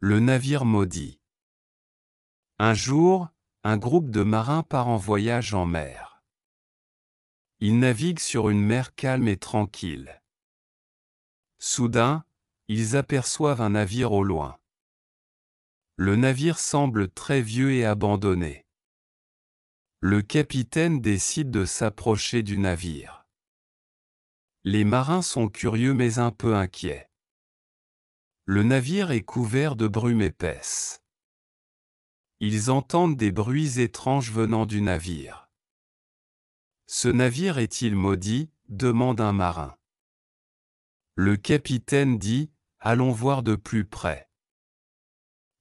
Le navire maudit. Un jour, un groupe de marins part en voyage en mer. Ils naviguent sur une mer calme et tranquille. Soudain, ils aperçoivent un navire au loin. Le navire semble très vieux et abandonné. Le capitaine décide de s'approcher du navire. Les marins sont curieux mais un peu inquiets. Le navire est couvert de brume épaisse. Ils entendent des bruits étranges venant du navire. Ce navire est-il maudit ? Demande un marin. Le capitaine dit, allons voir de plus près.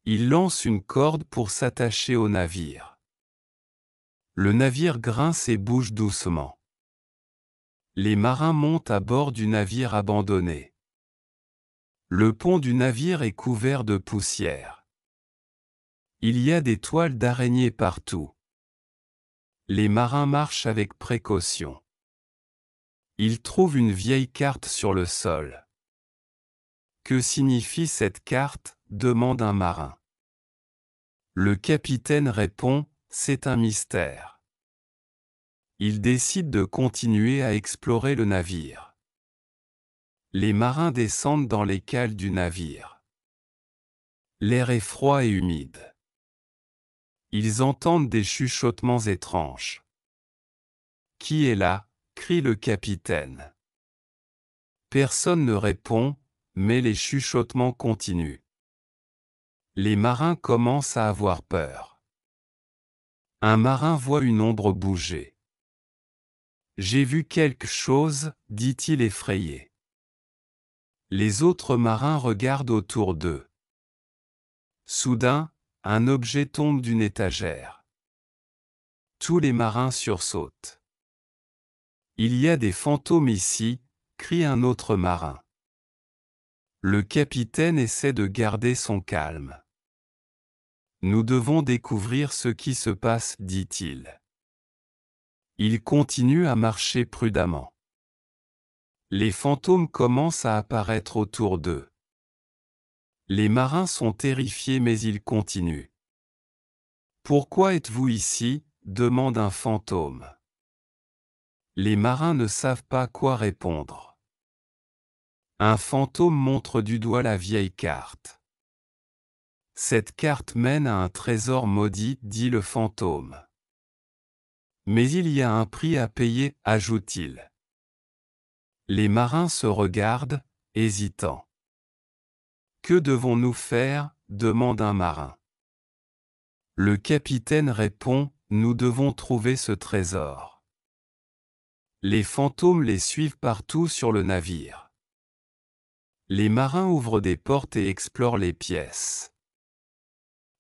Il lance une corde pour s'attacher au navire. Le navire grince et bouge doucement. Les marins montent à bord du navire abandonné. Le pont du navire est couvert de poussière. Il y a des toiles d'araignées partout. Les marins marchent avec précaution. Ils trouvent une vieille carte sur le sol. Que signifie cette carte ? Demande un marin. Le capitaine répond, c'est un mystère. Il décide de continuer à explorer le navire. Les marins descendent dans les cales du navire. L'air est froid et humide. Ils entendent des chuchotements étranges. Qui est là ? Crie le capitaine. Personne ne répond, mais les chuchotements continuent. Les marins commencent à avoir peur. Un marin voit une ombre bouger. J'ai vu quelque chose, dit-il effrayé. Les autres marins regardent autour d'eux. Soudain, un objet tombe d'une étagère. Tous les marins sursautent. Il y a des fantômes ici, crie un autre marin. Le capitaine essaie de garder son calme. Nous devons découvrir ce qui se passe, dit-il. Il continue à marcher prudemment. Les fantômes commencent à apparaître autour d'eux. Les marins sont terrifiés mais ils continuent. Pourquoi êtes-vous ici ? Demande un fantôme. Les marins ne savent pas quoi répondre. Un fantôme montre du doigt la vieille carte. Cette carte mène à un trésor maudit, dit le fantôme. Mais il y a un prix à payer, ajoute-t-il. Les marins se regardent, hésitants. Que devons-nous faire ? Demande un marin. Le capitaine répond, nous devons trouver ce trésor. Les fantômes les suivent partout sur le navire. Les marins ouvrent des portes et explorent les pièces.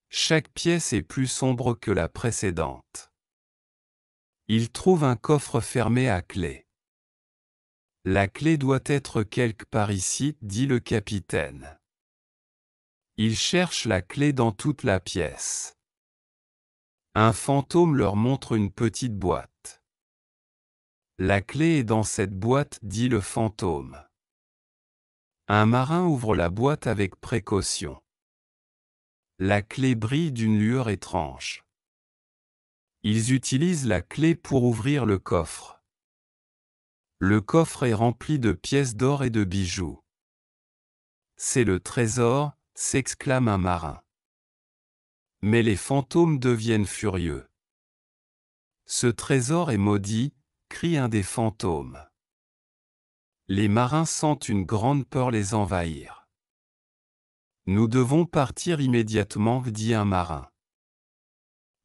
Chaque pièce est plus sombre que la précédente. Ils trouvent un coffre fermé à clé. La clé doit être quelque part ici, dit le capitaine. Ils cherchent la clé dans toute la pièce. Un fantôme leur montre une petite boîte. La clé est dans cette boîte, dit le fantôme. Un marin ouvre la boîte avec précaution. La clé brille d'une lueur étrange. Ils utilisent la clé pour ouvrir le coffre. Le coffre est rempli de pièces d'or et de bijoux. C'est le trésor, s'exclame un marin. Mais les fantômes deviennent furieux. Ce trésor est maudit, crie un des fantômes. Les marins sentent une grande peur les envahir. Nous devons partir immédiatement, dit un marin.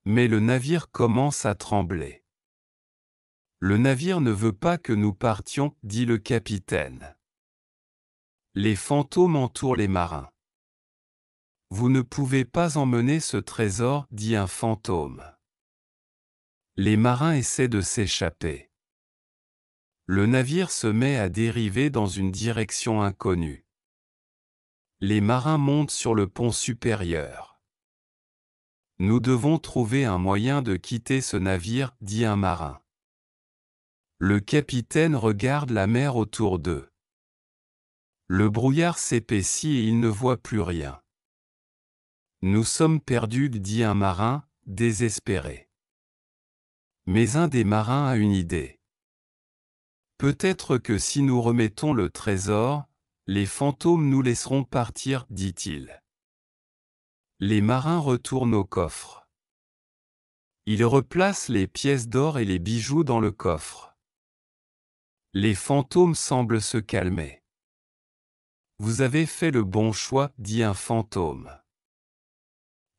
Mais le navire commence à trembler. Le navire ne veut pas que nous partions, dit le capitaine. Les fantômes entourent les marins. Vous ne pouvez pas emmener ce trésor, dit un fantôme. Les marins essaient de s'échapper. Le navire se met à dériver dans une direction inconnue. Les marins montent sur le pont supérieur. Nous devons trouver un moyen de quitter ce navire, dit un marin. Le capitaine regarde la mer autour d'eux. Le brouillard s'épaissit et il ne voit plus rien. Nous sommes perdus, dit un marin, désespéré. Mais un des marins a une idée. Peut-être que si nous remettons le trésor, les fantômes nous laisseront partir, dit-il. Les marins retournent au coffre. Ils replacent les pièces d'or et les bijoux dans le coffre. Les fantômes semblent se calmer. Vous avez fait le bon choix, dit un fantôme.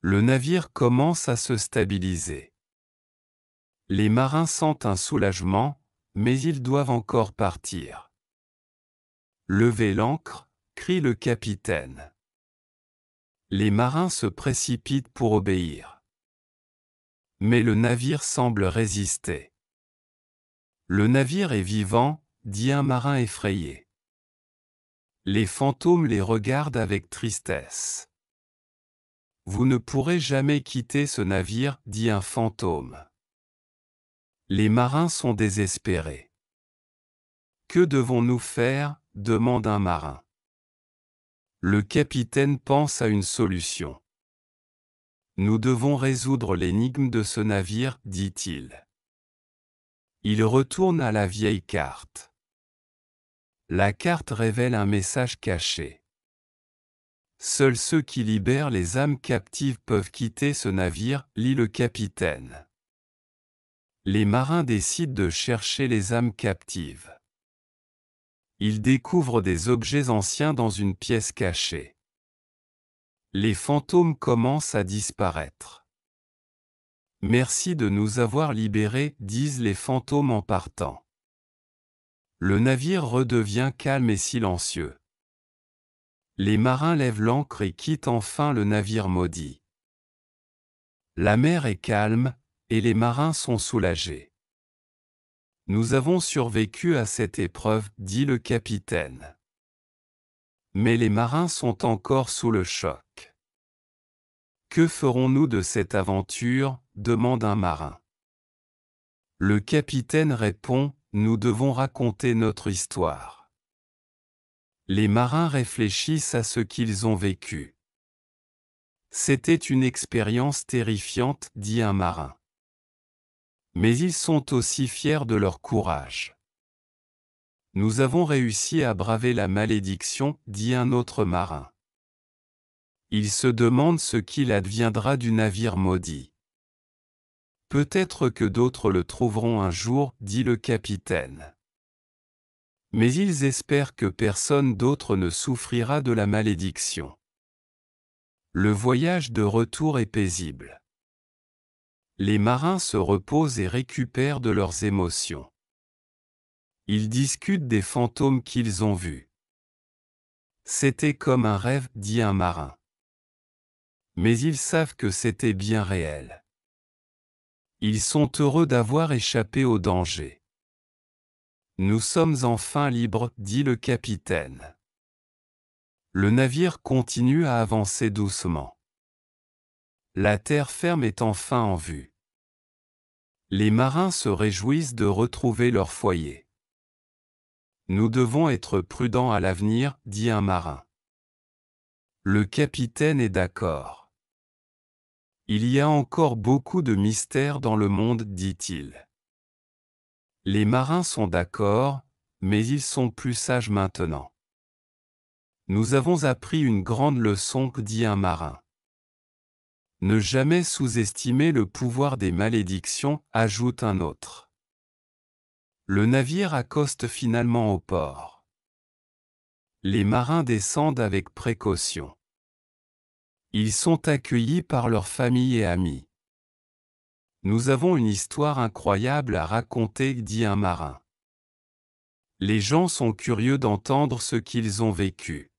Le navire commence à se stabiliser. Les marins sentent un soulagement, mais ils doivent encore partir. Levez l'ancre, crie le capitaine. Les marins se précipitent pour obéir. Mais le navire semble résister. Le navire est vivant, dit un marin effrayé. Les fantômes les regardent avec tristesse. Vous ne pourrez jamais quitter ce navire, dit un fantôme. Les marins sont désespérés. Que devons-nous faire ? Demande un marin. Le capitaine pense à une solution. Nous devons résoudre l'énigme de ce navire, dit-il. Il retourne à la vieille carte. La carte révèle un message caché. Seuls ceux qui libèrent les âmes captives peuvent quitter ce navire, lit le capitaine. Les marins décident de chercher les âmes captives. Ils découvrent des objets anciens dans une pièce cachée. Les fantômes commencent à disparaître. Merci de nous avoir libérés, disent les fantômes en partant. Le navire redevient calme et silencieux. Les marins lèvent l'ancre et quittent enfin le navire maudit. La mer est calme, et les marins sont soulagés. Nous avons survécu à cette épreuve, dit le capitaine. Mais les marins sont encore sous le choc. Que ferons-nous de cette aventure ? Demande un marin. Le capitaine répond, nous devons raconter notre histoire. Les marins réfléchissent à ce qu'ils ont vécu. C'était une expérience terrifiante, dit un marin. Mais ils sont aussi fiers de leur courage. Nous avons réussi à braver la malédiction, dit un autre marin. Il se demande ce qu'il adviendra du navire maudit. Peut-être que d'autres le trouveront un jour, dit le capitaine. Mais ils espèrent que personne d'autre ne souffrira de la malédiction. Le voyage de retour est paisible. Les marins se reposent et récupèrent de leurs émotions. Ils discutent des fantômes qu'ils ont vus. C'était comme un rêve, dit un marin. Mais ils savent que c'était bien réel. Ils sont heureux d'avoir échappé au danger. Nous sommes enfin libres, dit le capitaine. Le navire continue à avancer doucement. La terre ferme est enfin en vue. Les marins se réjouissent de retrouver leur foyer. Nous devons être prudents à l'avenir, dit un marin. Le capitaine est d'accord. Il y a encore beaucoup de mystères dans le monde, dit-il. Les marins sont d'accord, mais ils sont plus sages maintenant. Nous avons appris une grande leçon, dit un marin. Ne jamais sous-estimer le pouvoir des malédictions, ajoute un autre. Le navire accoste finalement au port. Les marins descendent avec précaution. Ils sont accueillis par leurs familles et amis. Nous avons une histoire incroyable à raconter, dit un marin. Les gens sont curieux d'entendre ce qu'ils ont vécu.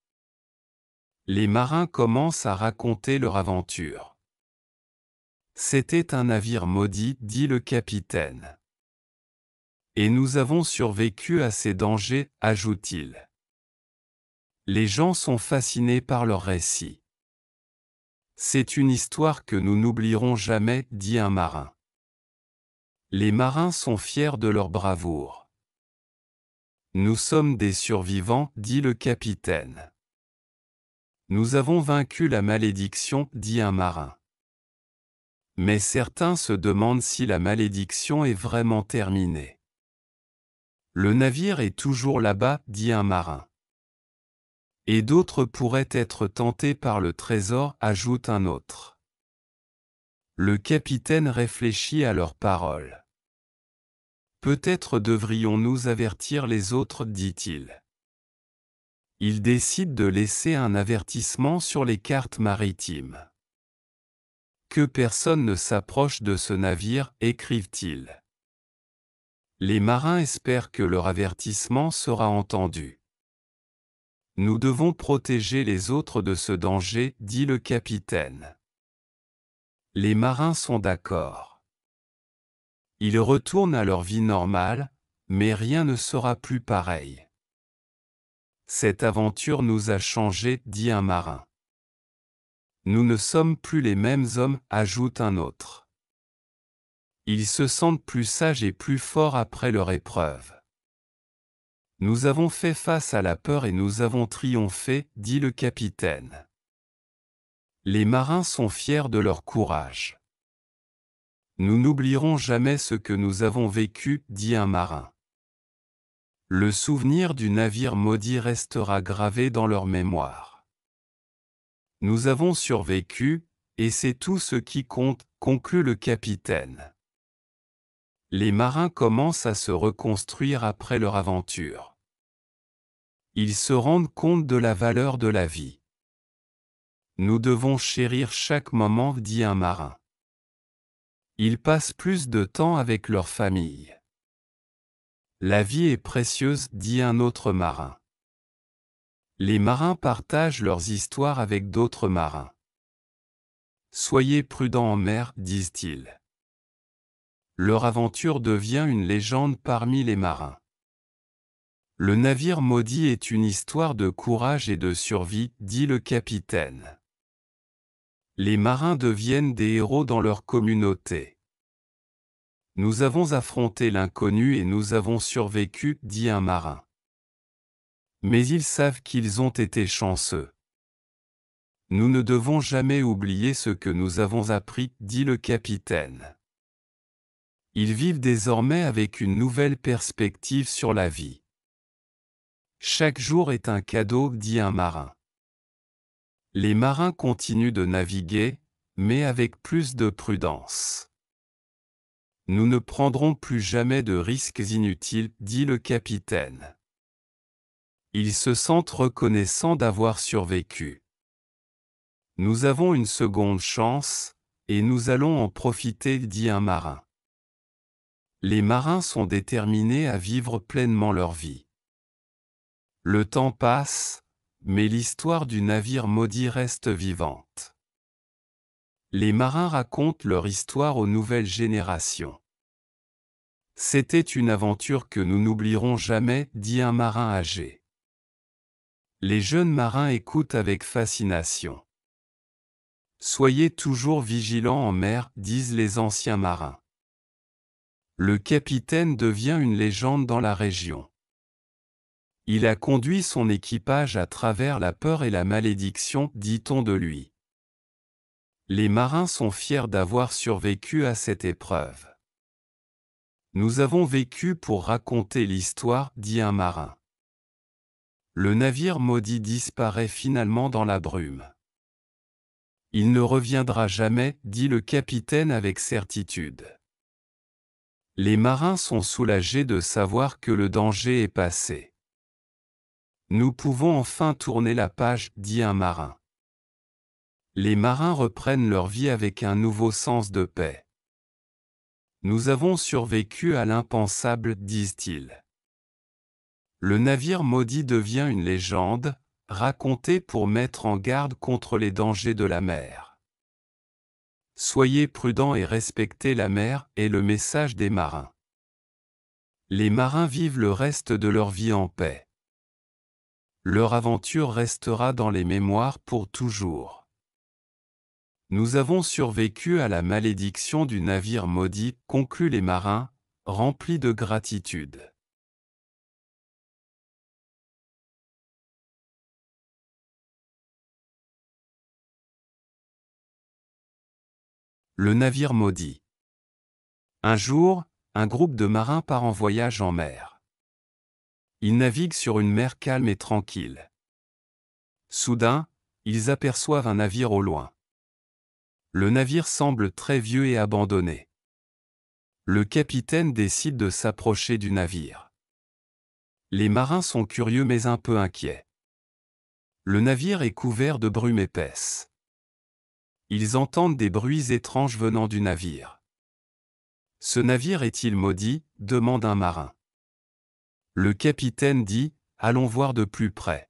Les marins commencent à raconter leur aventure. C'était un navire maudit, dit le capitaine. Et nous avons survécu à ces dangers, ajoute-t-il. Les gens sont fascinés par leur récit. C'est une histoire que nous n'oublierons jamais, dit un marin. Les marins sont fiers de leur bravoure. Nous sommes des survivants, dit le capitaine. Nous avons vaincu la malédiction, dit un marin. Mais certains se demandent si la malédiction est vraiment terminée. Le navire est toujours là-bas, dit un marin. Et d'autres pourraient être tentés par le trésor, ajoute un autre. Le capitaine réfléchit à leurs paroles. Peut-être devrions-nous avertir les autres, dit-il. Il décide de laisser un avertissement sur les cartes maritimes. Que personne ne s'approche de ce navire, écrivent-ils. Les marins espèrent que leur avertissement sera entendu. Nous devons protéger les autres de ce danger, dit le capitaine. Les marins sont d'accord. Ils retournent à leur vie normale, mais rien ne sera plus pareil. Cette aventure nous a changés, dit un marin. Nous ne sommes plus les mêmes hommes, ajoute un autre. Ils se sentent plus sages et plus forts après leur épreuve. Nous avons fait face à la peur et nous avons triomphé, dit le capitaine. Les marins sont fiers de leur courage. Nous n'oublierons jamais ce que nous avons vécu, dit un marin. Le souvenir du navire maudit restera gravé dans leur mémoire. Nous avons survécu, et c'est tout ce qui compte, conclut le capitaine. Les marins commencent à se reconstruire après leur aventure. Ils se rendent compte de la valeur de la vie. Nous devons chérir chaque moment, dit un marin. Ils passent plus de temps avec leur famille. La vie est précieuse, dit un autre marin. Les marins partagent leurs histoires avec d'autres marins. Soyez prudents en mer, disent-ils. Leur aventure devient une légende parmi les marins. Le navire maudit est une histoire de courage et de survie, dit le capitaine. Les marins deviennent des héros dans leur communauté. Nous avons affronté l'inconnu et nous avons survécu, dit un marin. Mais ils savent qu'ils ont été chanceux. Nous ne devons jamais oublier ce que nous avons appris, dit le capitaine. Ils vivent désormais avec une nouvelle perspective sur la vie. Chaque jour est un cadeau, dit un marin. Les marins continuent de naviguer, mais avec plus de prudence. Nous ne prendrons plus jamais de risques inutiles, dit le capitaine. Ils se sentent reconnaissants d'avoir survécu. Nous avons une seconde chance, et nous allons en profiter, dit un marin. Les marins sont déterminés à vivre pleinement leur vie. Le temps passe, mais l'histoire du navire maudit reste vivante. Les marins racontent leur histoire aux nouvelles générations. C'était une aventure que nous n'oublierons jamais, dit un marin âgé. Les jeunes marins écoutent avec fascination. Soyez toujours vigilants en mer, disent les anciens marins. Le capitaine devient une légende dans la région. Il a conduit son équipage à travers la peur et la malédiction, dit-on de lui. Les marins sont fiers d'avoir survécu à cette épreuve. Nous avons vécu pour raconter l'histoire, dit un marin. Le navire maudit disparaît finalement dans la brume. Il ne reviendra jamais, dit le capitaine avec certitude. Les marins sont soulagés de savoir que le danger est passé. Nous pouvons enfin tourner la page, dit un marin. Les marins reprennent leur vie avec un nouveau sens de paix. Nous avons survécu à l'impensable, disent-ils. Le navire maudit devient une légende, racontée pour mettre en garde contre les dangers de la mer. Soyez prudents et respectez la mer, est le message des marins. Les marins vivent le reste de leur vie en paix. Leur aventure restera dans les mémoires pour toujours. Nous avons survécu à la malédiction du navire maudit, concluent les marins, remplis de gratitude. Le navire maudit. Un jour, un groupe de marins part en voyage en mer. Ils naviguent sur une mer calme et tranquille. Soudain, ils aperçoivent un navire au loin. Le navire semble très vieux et abandonné. Le capitaine décide de s'approcher du navire. Les marins sont curieux mais un peu inquiets. Le navire est couvert de brume épaisse. Ils entendent des bruits étranges venant du navire. « Ce navire est-il maudit ?» demande un marin. Le capitaine dit « Allons voir de plus près ».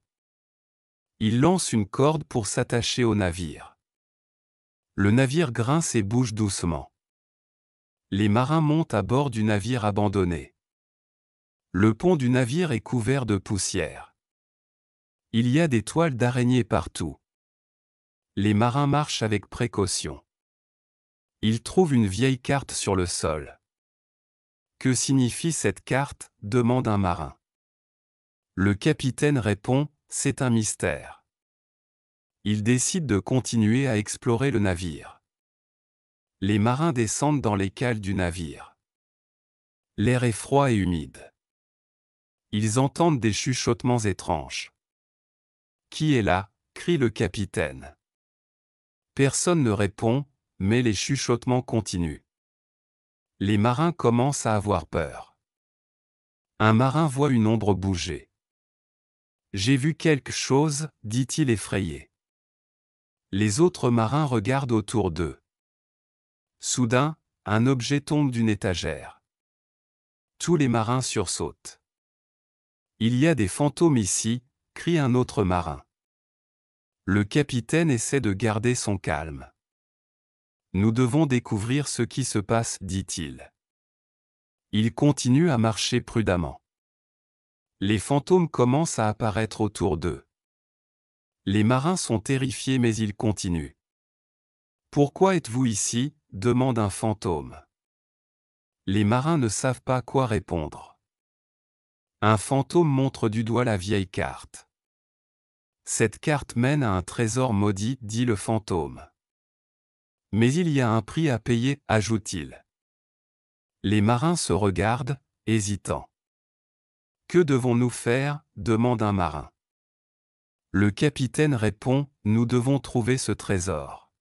Il lance une corde pour s'attacher au navire. Le navire grince et bouge doucement. Les marins montent à bord du navire abandonné. Le pont du navire est couvert de poussière. Il y a des toiles d'araignées partout. Les marins marchent avec précaution. Ils trouvent une vieille carte sur le sol. « Que signifie cette carte ?» demande un marin. Le capitaine répond « C'est un mystère ». Ils décident de continuer à explorer le navire. Les marins descendent dans les cales du navire. L'air est froid et humide. Ils entendent des chuchotements étranges. « Qui est là ?» crie le capitaine. Personne ne répond, mais les chuchotements continuent. Les marins commencent à avoir peur. Un marin voit une ombre bouger. « J'ai vu quelque chose », dit-il effrayé. Les autres marins regardent autour d'eux. Soudain, un objet tombe d'une étagère. Tous les marins sursautent. « Il y a des fantômes ici », crie un autre marin. Le capitaine essaie de garder son calme. « Nous devons découvrir ce qui se passe », dit-il. Il continue à marcher prudemment. Les fantômes commencent à apparaître autour d'eux. Les marins sont terrifiés mais ils continuent. « Pourquoi êtes-vous ici ?» demande un fantôme. Les marins ne savent pas quoi répondre. Un fantôme montre du doigt la vieille carte. « Cette carte mène à un trésor maudit », dit le fantôme. « Mais il y a un prix à payer », ajoute-t-il. Les marins se regardent, hésitants. « Que devons-nous faire ?» demande un marin. Le capitaine répond « Nous devons trouver ce trésor ».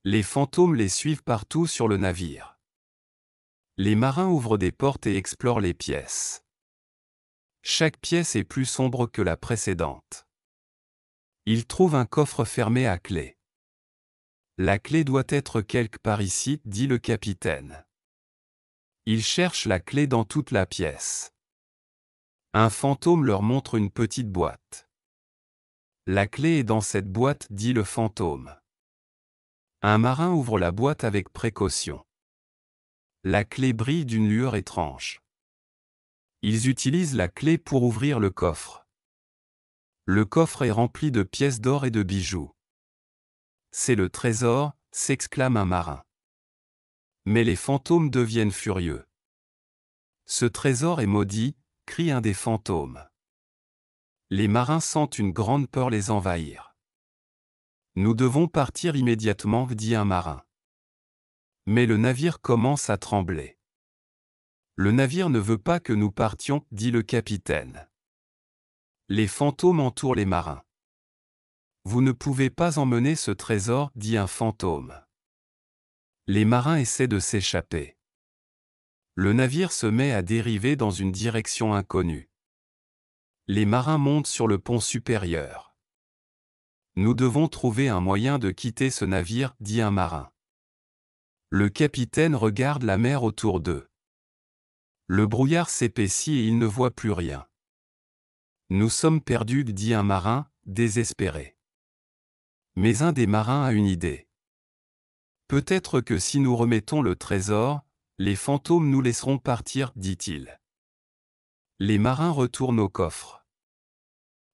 Les fantômes les suivent partout sur le navire. Les marins ouvrent des portes et explorent les pièces. Chaque pièce est plus sombre que la précédente. Ils trouvent un coffre fermé à clé. « La clé doit être quelque part ici », dit le capitaine. Ils cherchent la clé dans toute la pièce. Un fantôme leur montre une petite boîte. « La clé est dans cette boîte », dit le fantôme. Un marin ouvre la boîte avec précaution. La clé brille d'une lueur étrange. Ils utilisent la clé pour ouvrir le coffre. Le coffre est rempli de pièces d'or et de bijoux. « C'est le trésor », s'exclame un marin. Mais les fantômes deviennent furieux. « Ce trésor est maudit », crie un des fantômes. Les marins sentent une grande peur les envahir. « Nous devons partir immédiatement », dit un marin. Mais le navire commence à trembler. « Le navire ne veut pas que nous partions », dit le capitaine. Les fantômes entourent les marins. « Vous ne pouvez pas emmener ce trésor », dit un fantôme. Les marins essaient de s'échapper. Le navire se met à dériver dans une direction inconnue. Les marins montent sur le pont supérieur. « Nous devons trouver un moyen de quitter ce navire », dit un marin. Le capitaine regarde la mer autour d'eux. Le brouillard s'épaissit et il ne voit plus rien. « Nous sommes perdus », dit un marin, désespéré. Mais un des marins a une idée. « Peut-être que si nous remettons le trésor, les fantômes nous laisseront partir », dit-il. Les marins retournent au coffre.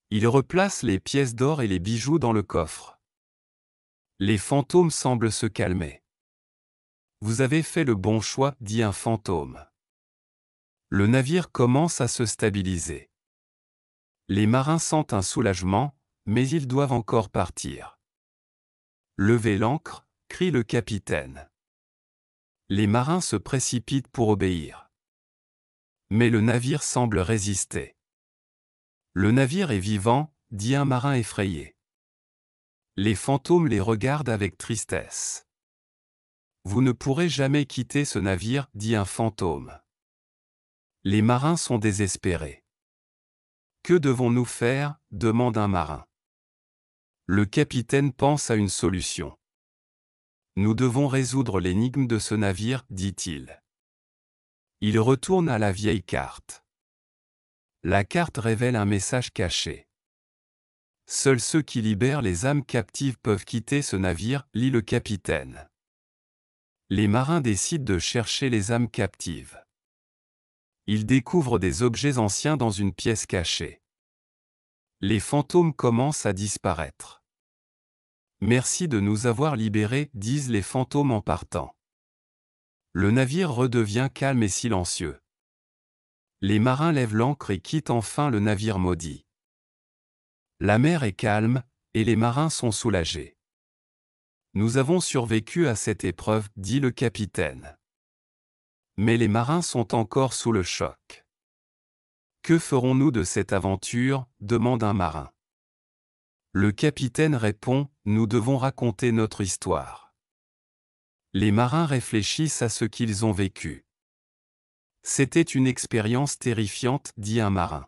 Ils replacent les pièces d'or et les bijoux dans le coffre. Les fantômes semblent se calmer. « Vous avez fait le bon choix », dit un fantôme. Le navire commence à se stabiliser. Les marins sentent un soulagement, mais ils doivent encore partir. « Levez l'ancre », crie le capitaine. Les marins se précipitent pour obéir. Mais le navire semble résister. Le navire est vivant, dit un marin effrayé. Les fantômes les regardent avec tristesse. Vous ne pourrez jamais quitter ce navire, dit un fantôme. Les marins sont désespérés. Que devons-nous faire, demande un marin. Le capitaine pense à une solution. Nous devons résoudre l'énigme de ce navire, dit-il. Il retourne à la vieille carte. La carte révèle un message caché. Seuls ceux qui libèrent les âmes captives peuvent quitter ce navire, lit le capitaine. Les marins décident de chercher les âmes captives. Ils découvrent des objets anciens dans une pièce cachée. Les fantômes commencent à disparaître. Merci de nous avoir libérés, disent les fantômes en partant. Le navire redevient calme et silencieux. Les marins lèvent l'ancre et quittent enfin le navire maudit. La mer est calme, et les marins sont soulagés. Nous avons survécu à cette épreuve, dit le capitaine. Mais les marins sont encore sous le choc. Que ferons-nous de cette aventure, demande un marin. Le capitaine répond, nous devons raconter notre histoire. Les marins réfléchissent à ce qu'ils ont vécu. C'était une expérience terrifiante, dit un marin.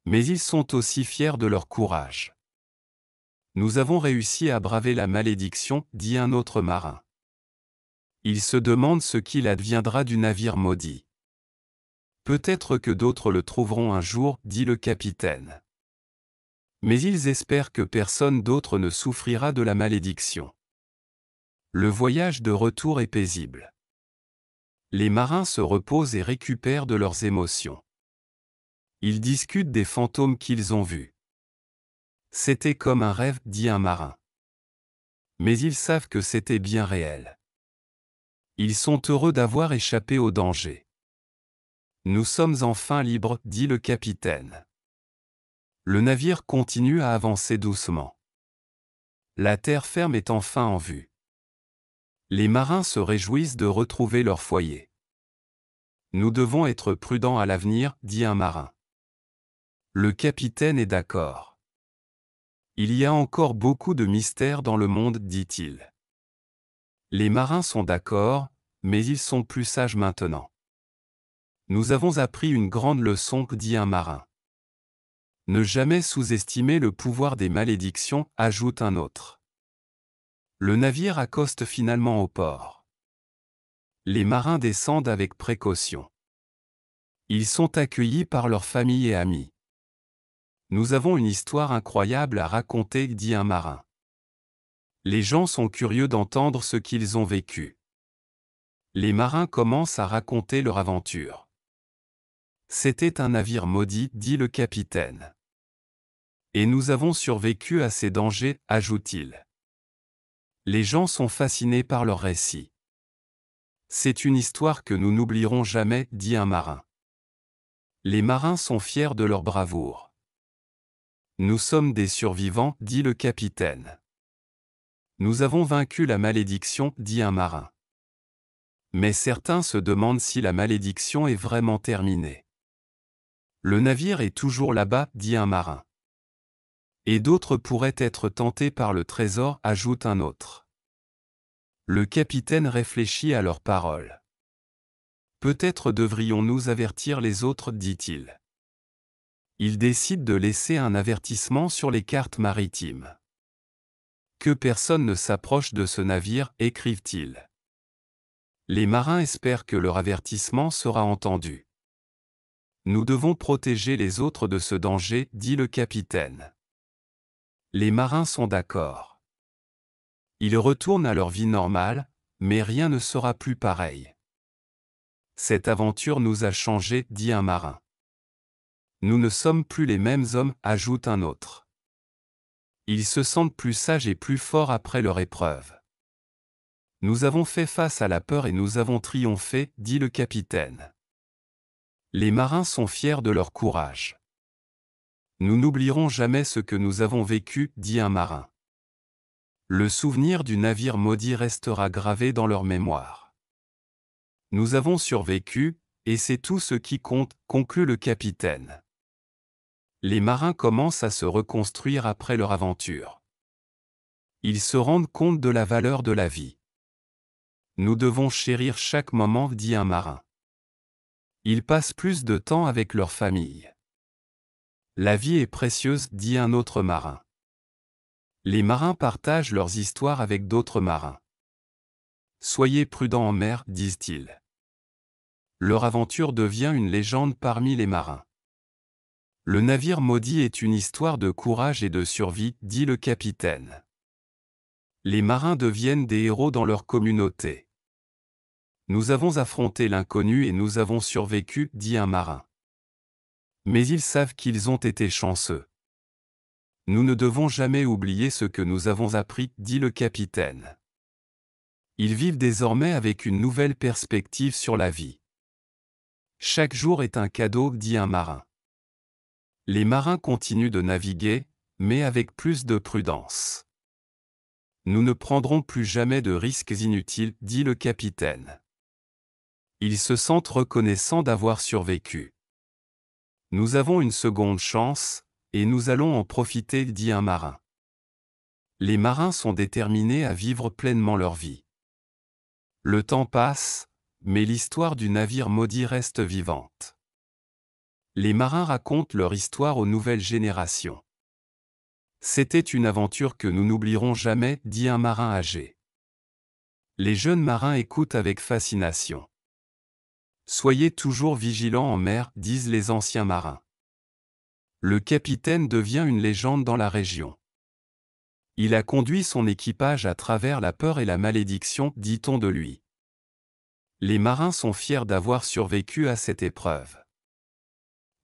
Mais ils sont aussi fiers de leur courage. Nous avons réussi à braver la malédiction, dit un autre marin. Ils se demandent ce qu'il adviendra du navire maudit. Peut-être que d'autres le trouveront un jour, dit le capitaine. Mais ils espèrent que personne d'autre ne souffrira de la malédiction. Le voyage de retour est paisible. Les marins se reposent et récupèrent de leurs émotions. Ils discutent des fantômes qu'ils ont vus. C'était comme un rêve, dit un marin. Mais ils savent que c'était bien réel. Ils sont heureux d'avoir échappé au danger. Nous sommes enfin libres, dit le capitaine. Le navire continue à avancer doucement. La terre ferme est enfin en vue. Les marins se réjouissent de retrouver leur foyer. Nous devons être prudents à l'avenir, dit un marin. Le capitaine est d'accord. Il y a encore beaucoup de mystères dans le monde, dit-il. Les marins sont d'accord, mais ils sont plus sages maintenant. Nous avons appris une grande leçon, dit un marin. Ne jamais sous-estimer le pouvoir des malédictions, ajoute un autre. Le navire accoste finalement au port. Les marins descendent avec précaution. Ils sont accueillis par leurs familles et amis. Nous avons une histoire incroyable à raconter, dit un marin. Les gens sont curieux d'entendre ce qu'ils ont vécu. Les marins commencent à raconter leur aventure. C'était un navire maudit, dit le capitaine. Et nous avons survécu à ces dangers, ajoute-t-il. Les gens sont fascinés par leur récit. C'est une histoire que nous n'oublierons jamais, dit un marin. Les marins sont fiers de leur bravoure. Nous sommes des survivants, dit le capitaine. Nous avons vaincu la malédiction, dit un marin. Mais certains se demandent si la malédiction est vraiment terminée. Le navire est toujours là-bas, dit un marin. Et d'autres pourraient être tentés par le trésor, ajoute un autre. Le capitaine réfléchit à leurs paroles. Peut-être devrions-nous avertir les autres, dit-il. Il décide de laisser un avertissement sur les cartes maritimes. Que personne ne s'approche de ce navire, écrivent-ils. Les marins espèrent que leur avertissement sera entendu. Nous devons protéger les autres de ce danger, dit le capitaine. Les marins sont d'accord. Ils retournent à leur vie normale, mais rien ne sera plus pareil. Cette aventure nous a changés, dit un marin. Nous ne sommes plus les mêmes hommes, ajoute un autre. Ils se sentent plus sages et plus forts après leur épreuve. Nous avons fait face à la peur et nous avons triomphé, dit le capitaine. Les marins sont fiers de leur courage. Nous n'oublierons jamais ce que nous avons vécu, dit un marin. Le souvenir du navire maudit restera gravé dans leur mémoire. Nous avons survécu, et c'est tout ce qui compte, conclut le capitaine. Les marins commencent à se reconstruire après leur aventure. Ils se rendent compte de la valeur de la vie. Nous devons chérir chaque moment, dit un marin. Ils passent plus de temps avec leur famille. La vie est précieuse, dit un autre marin. Les marins partagent leurs histoires avec d'autres marins. Soyez prudents en mer, disent-ils. Leur aventure devient une légende parmi les marins. Le navire maudit est une histoire de courage et de survie, dit le capitaine. Les marins deviennent des héros dans leur communauté. Nous avons affronté l'inconnu et nous avons survécu, dit un marin. Mais ils savent qu'ils ont été chanceux. Nous ne devons jamais oublier ce que nous avons appris, dit le capitaine. Ils vivent désormais avec une nouvelle perspective sur la vie. Chaque jour est un cadeau, dit un marin. Les marins continuent de naviguer, mais avec plus de prudence. Nous ne prendrons plus jamais de risques inutiles, dit le capitaine. Ils se sentent reconnaissants d'avoir survécu. Nous avons une seconde chance, et nous allons en profiter, dit un marin. Les marins sont déterminés à vivre pleinement leur vie. Le temps passe, mais l'histoire du navire maudit reste vivante. Les marins racontent leur histoire aux nouvelles générations. C'était une aventure que nous n'oublierons jamais, dit un marin âgé. Les jeunes marins écoutent avec fascination. Soyez toujours vigilants en mer, disent les anciens marins. Le capitaine devient une légende dans la région. Il a conduit son équipage à travers la peur et la malédiction, dit-on de lui. Les marins sont fiers d'avoir survécu à cette épreuve.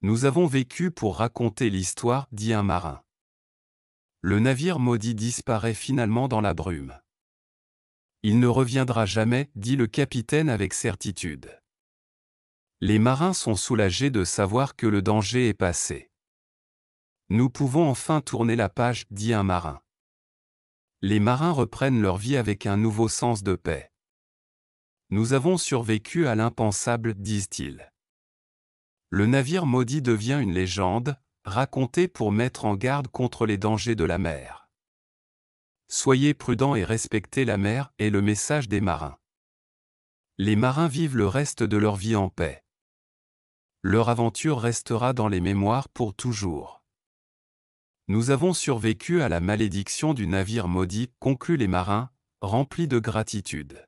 Nous avons vécu pour raconter l'histoire, dit un marin. Le navire maudit disparaît finalement dans la brume. Il ne reviendra jamais, dit le capitaine avec certitude. Les marins sont soulagés de savoir que le danger est passé. Nous pouvons enfin tourner la page, dit un marin. Les marins reprennent leur vie avec un nouveau sens de paix. Nous avons survécu à l'impensable, disent-ils. Le navire maudit devient une légende, racontée pour mettre en garde contre les dangers de la mer. Soyez prudents et respectez la mer, est le message des marins. Les marins vivent le reste de leur vie en paix. Leur aventure restera dans les mémoires pour toujours. Nous avons survécu à la malédiction du navire maudit, concluent les marins, remplis de gratitude.